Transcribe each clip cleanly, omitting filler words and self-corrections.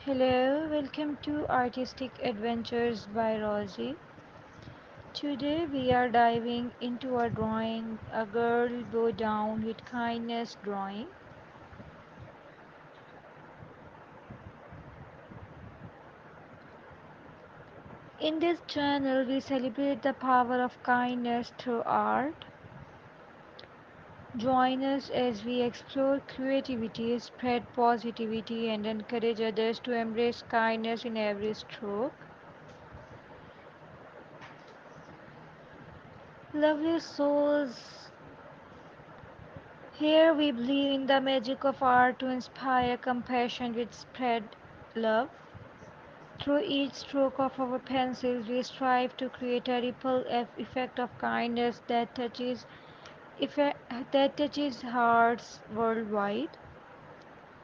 Hello, welcome to Artistic Adventures by Rosie. Today we are diving into a drawing, a girl bow down with kindness drawing. In this channel, we celebrate the power of kindness through art. Join us as we explore creativity, spread positivity, and encourage others to embrace kindness in every stroke. Lovely souls, here we believe in the magic of art to inspire compassion with spread love. Through each stroke of our pencils, we strive to create a ripple effect of kindness effect, that touches hearts worldwide.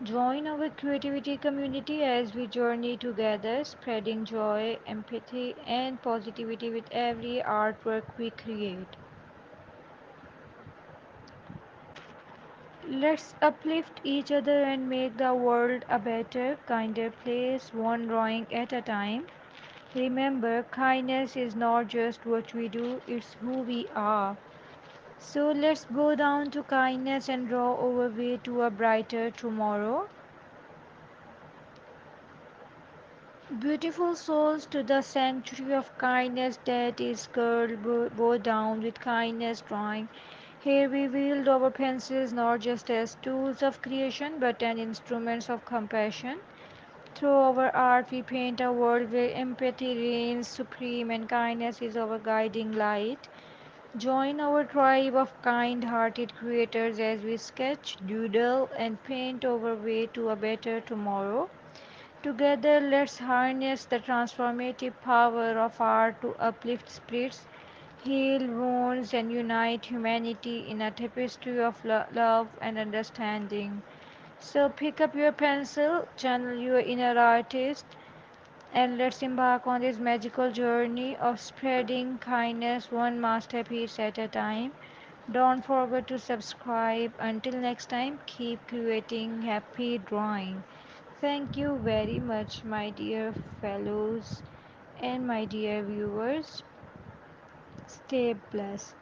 Join our creativity community as we journey together, spreading joy, empathy, and positivity with every artwork we create. Let's uplift each other and make the world a better, kinder place, one drawing at a time. Remember, kindness is not just what we do, it's who we are. So let's go down to kindness and draw our way to a brighter tomorrow. Beautiful souls to the sanctuary of kindness that is girl, bow down with kindness drawing. Here we wield our pencils not just as tools of creation but as instruments of compassion. Through our art, we paint a world where empathy reigns supreme and kindness is our guiding light. Join our tribe of kind hearted creators as we sketch, doodle, and paint our way to a better tomorrow. Together, let's harness the transformative power of art to uplift spirits, heal wounds, and unite humanity in a tapestry of love and understanding. So, pick up your pencil, channel your inner artist, and let's embark on this magical journey of spreading kindness one masterpiece at a time. Don't forget to subscribe. Until next time, keep creating happy drawing. Thank you very much, my dear fellows and my dear viewers. Stay blessed.